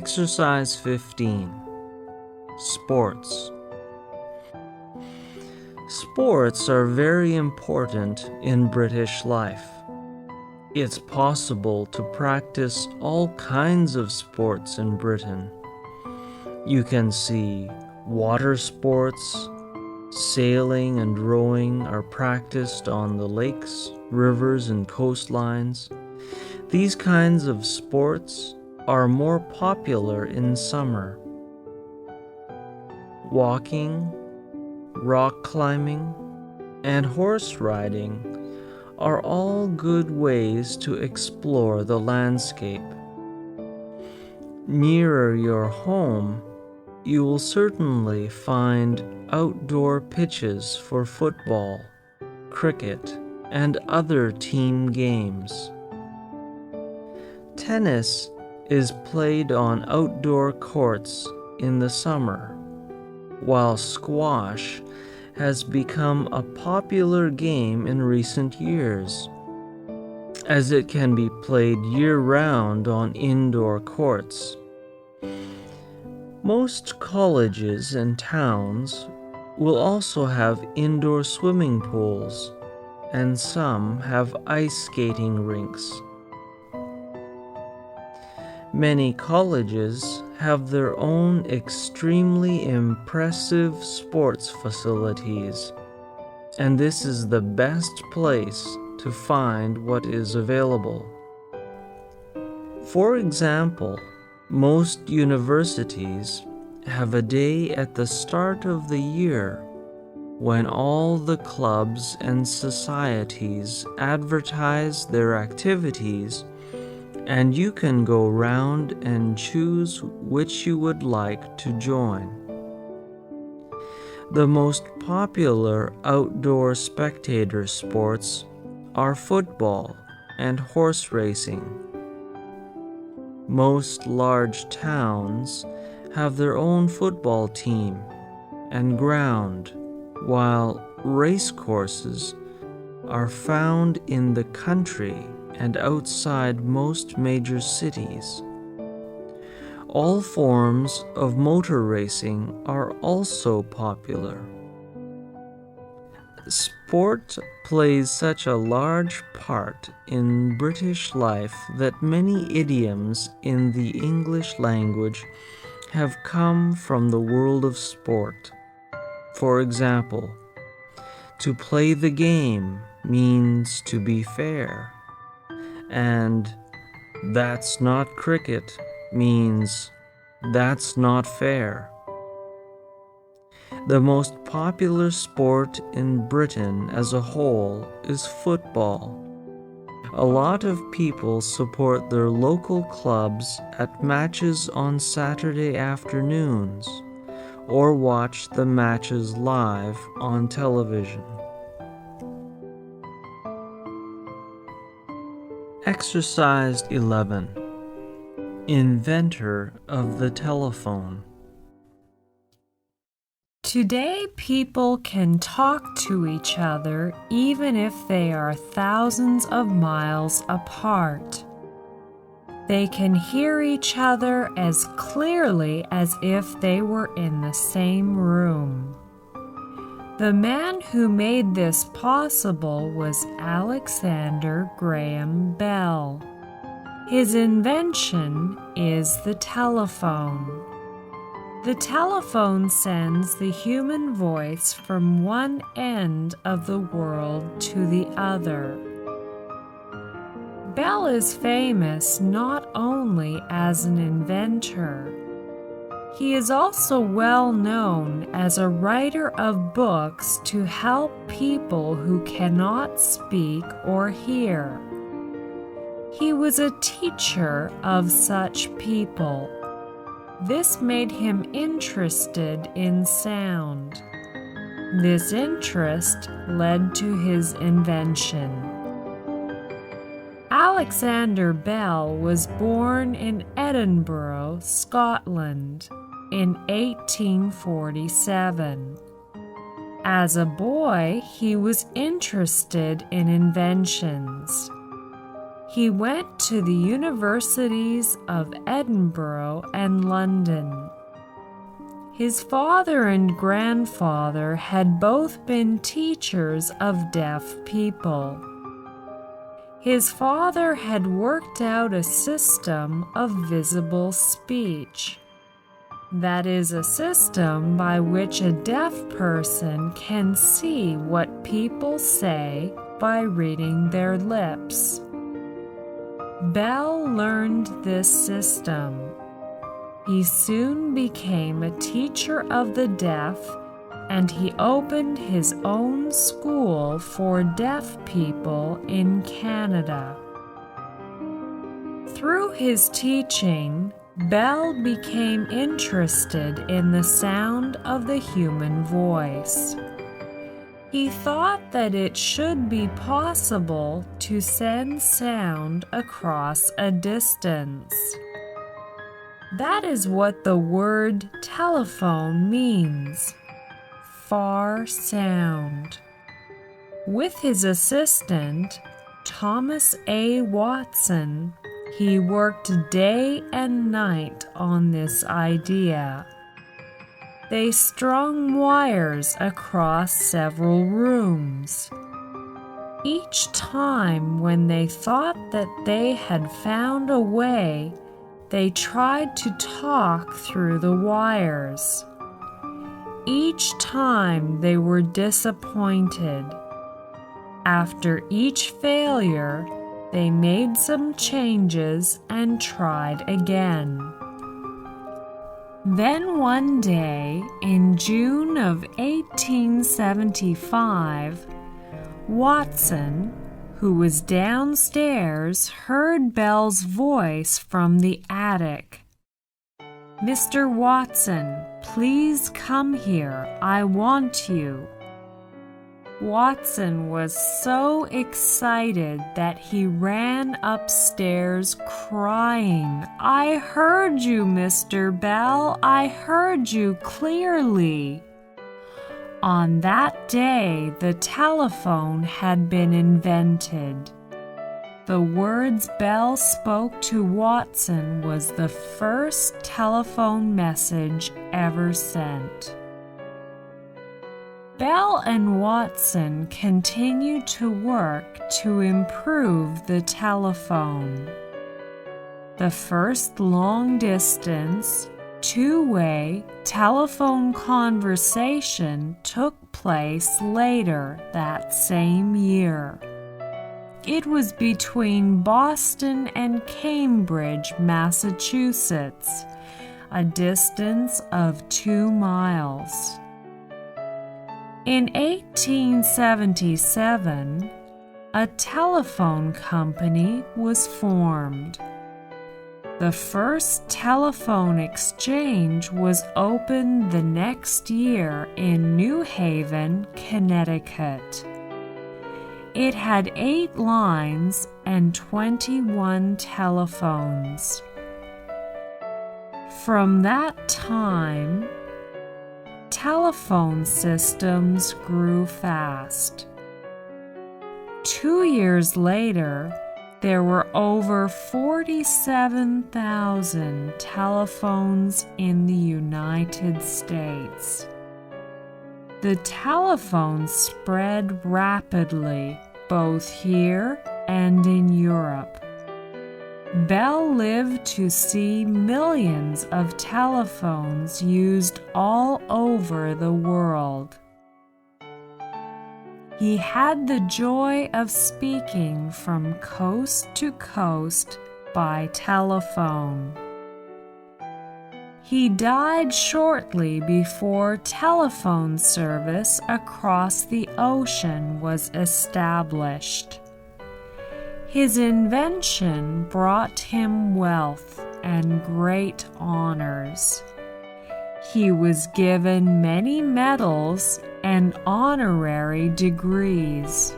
Exercise 15. Sports. Sports are very important in British life. It's possible to practice all kinds of sports in Britain. You can see water sports, sailing and rowing are practiced on the lakes, rivers, and coastlines. These kinds of sports are more popular in summer. Walking, rock climbing, and horse riding are all good ways to explore the landscape. Nearer your home, you will certainly find outdoor pitches for football, cricket, and other team games. Tennis is played on outdoor courts in the summer, while squash has become a popular game in recent years, as it can be played year-round on indoor courts. Most colleges and towns will also have indoor swimming pools, and some have ice skating rinks. Many colleges have their own extremely impressive sports facilities, and this is the best place to find what is available. For example, most universities have a day at the start of the year when all the clubs and societies advertise their activities, and you can go round and choose which you would like to join. The most popular outdoor spectator sports are football and horse racing. Most large towns have their own football team and ground, while race courses are found in the country and outside most major cities. All forms of motor racing are also popular. Sport plays such a large part in British life that many idioms in the English language have come from the world of sport. For example, to play the game means to be fair, and that's not cricket means that's not fair. The most popular sport in Britain as a whole is football. A lot of people support their local clubs at matches on Saturday afternoons or watch the matches live on television. Exercise 11. Inventor of the telephone. Today, people can talk to each other even if they are thousands of miles apart. They can hear each other as clearly as if they were in the same room. The man who made this possible was Alexander Graham Bell. His invention is the telephone. The telephone sends the human voice from one end of the world to the other. Bell is famous not only as an inventor. He is also well known as a writer of books to help people who cannot speak or hear. He was a teacher of such people. This made him interested in sound. This interest led to his invention. Alexander Bell was born in Edinburgh, Scotland, in 1847. As a boy, he was interested in inventions. He went to the universities of Edinburgh and London. His father and grandfather had both been teachers of deaf people. His father had worked out a system of visible speech. That is a system by which a deaf person can see what people say by reading their lips. Bell learned this system. He soon became a teacher of the deaf, and he opened his own school for deaf people in Canada. Through his teaching, Bell became interested in the sound of the human voice. He thought that it should be possible to send sound across a distance. That is what the word telephone means, far sound. With his assistant, Thomas A. Watson, he worked day and night on this idea. They strung wires across several rooms. Each time when they thought that they had found a way, they tried to talk through the wires. Each time they were disappointed. After each failure, they made some changes and tried again. Then one day, in June of 1875, Watson, who was downstairs, heard Bell's voice from the attic. "Mr. Watson, please come here. I want you." Watson was so excited that he ran upstairs crying, "I heard you, Mr. Bell. I heard you clearly." On that day, the telephone had been invented. The words Bell spoke to Watson was the first telephone message ever sent. Bell and Watson continued to work to improve the telephone. The first long-distance, two-way telephone conversation took place later that same year. It was between Boston and Cambridge, Massachusetts, a distance of 2 miles. In 1877, a telephone company was formed. The first telephone exchange was opened the next year in New Haven, Connecticut. It had 8 lines and 21 telephones. From that time, telephone systems grew fast. 2 years later, there were over 47,000 telephones in the United States. The telephone spread rapidly, both here and in Europe. Bell lived to see millions of telephones used all over the world. He had the joy of speaking from coast to coast by telephone. He died shortly before telephone service across the ocean was established. His invention brought him wealth and great honors. He was given many medals and honorary degrees.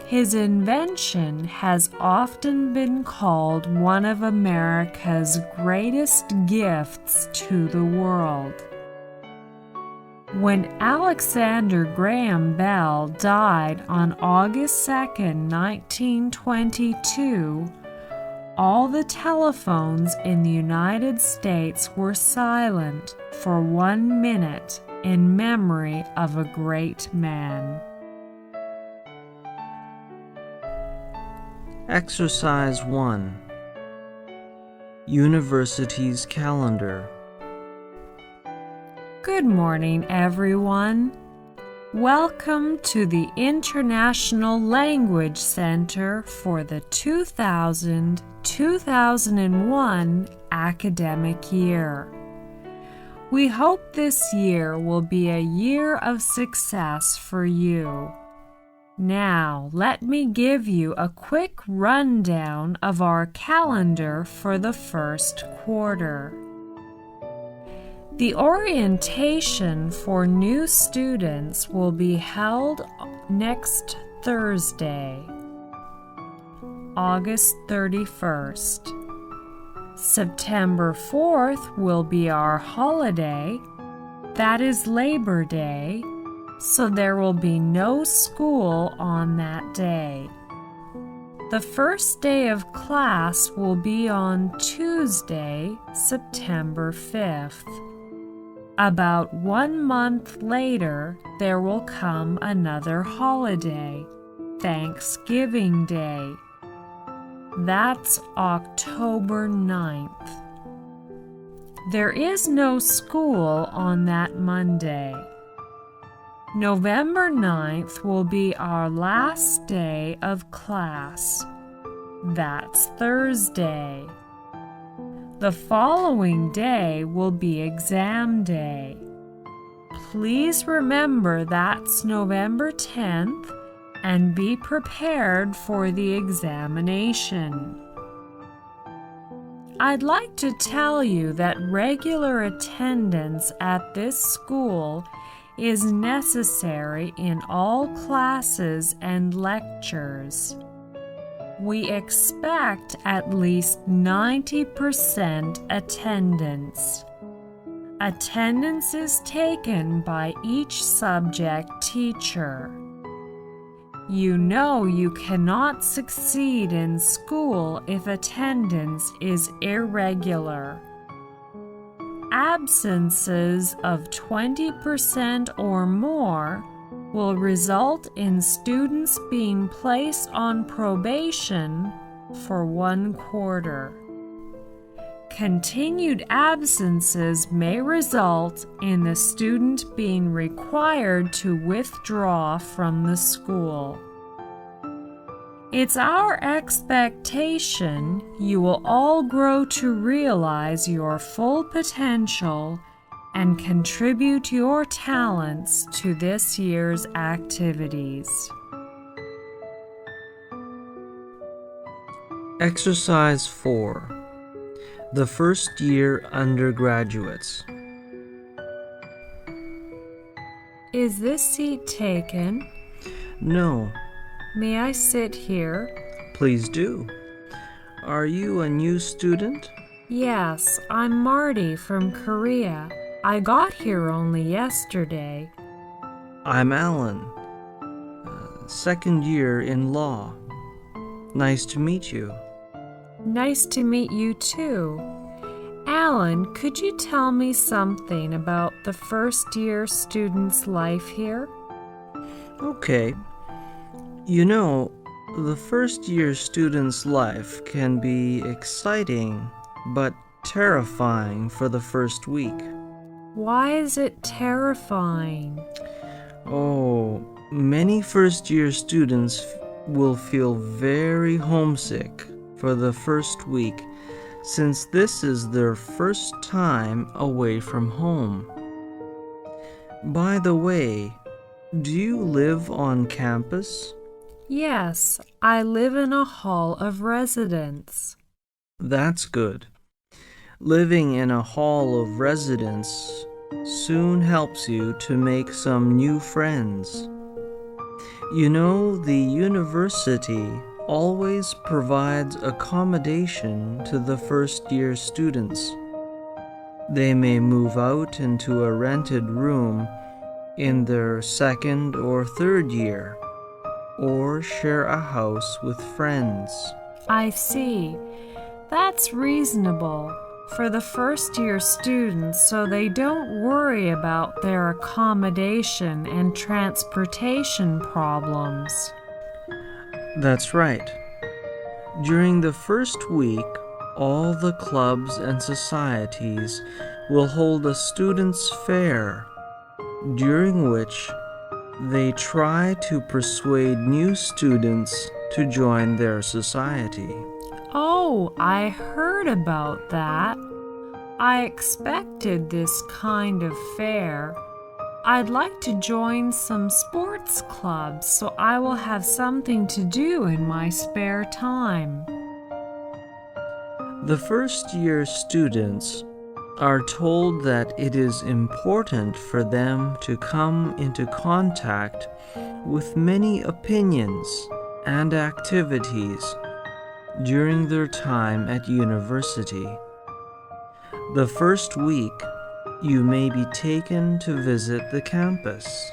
His invention has often been called one of America's greatest gifts to the world. When Alexander Graham Bell died on August 2nd, 1922, all the telephones in the United States were silent for 1 minute in memory of a great man. Exercise 1. University's calendar. Good morning, everyone. Welcome to the International Language Center for the 2000-2001 academic year. We hope this year will be a year of success for you. Now, let me give you a quick rundown of our calendar for the first quarter. The orientation for new students will be held next Thursday, August 31st. September 4th will be our holiday. That is Labor Day, so there will be no school on that day. The first day of class will be on Tuesday, September 5th. About 1 month later, there will come another holiday, Thanksgiving Day. That's October 9th. There is no school on that Monday. November 9th will be our last day of class. That's Thursday. The following day will be exam day. Please remember that's November 10th and be prepared for the examination. I'd like to tell you that regular attendance at this school is necessary in all classes and lectures. We expect at least 90% attendance. Attendance is taken by each subject teacher. You know you cannot succeed in school if attendance is irregular. Absences of 20% or more will result in students being placed on probation for 1 quarter. Continued absences may result in the student being required to withdraw from the school. It's our expectation you will all grow to realize your full potential and contribute your talents to this year's activities. Exercise 4. The first year undergraduates. Is this seat taken? No. May I sit here? Please do. Are you a new student? Yes, I'm Marty from Korea. I got here only yesterday. I'm Alan, second year in law. Nice to meet you. Nice to meet you too. Alan, could you tell me something about the first year student's life here? Okay. You know, the first year student's life can be exciting, but terrifying for the first week. Why is it terrifying? Oh, many first-year students will feel very homesick for the first week since this is their first time away from home. By the way, do you live on campus? Yes, I live in a hall of residence. That's good. Living in a hall of residence soon helps you to make some new friends. You know, the university always provides accommodation to the first-year students. They may move out into a rented room in their second or third year, or share a house with friends. I see. That's reasonable for the first-year students so they don't worry about their accommodation and transportation problems. That's right. During the first week, all the clubs and societies will hold a students' fair, during which they try to persuade new students to join their society. Oh, I heard about that. I expected this kind of fair. I'd like to join some sports clubs so I will have something to do in my spare time. The first-year students are told that it is important for them to come into contact with many opinions and activities during their time at university. The first week, you may be taken to visit the campus.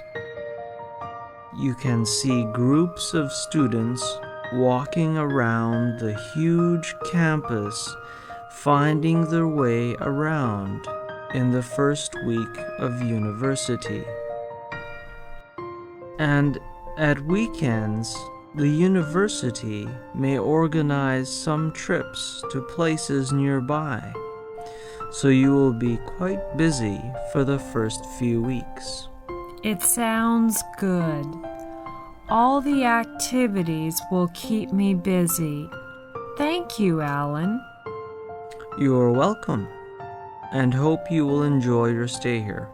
You can see groups of students walking around the huge campus, finding their way around in the first week of university. And at weekends, the university may organize some trips to places nearby, so you will be quite busy for the first few weeks. It sounds good. All the activities will keep me busy. Thank you, Alan. You are welcome, and hope you will enjoy your stay here.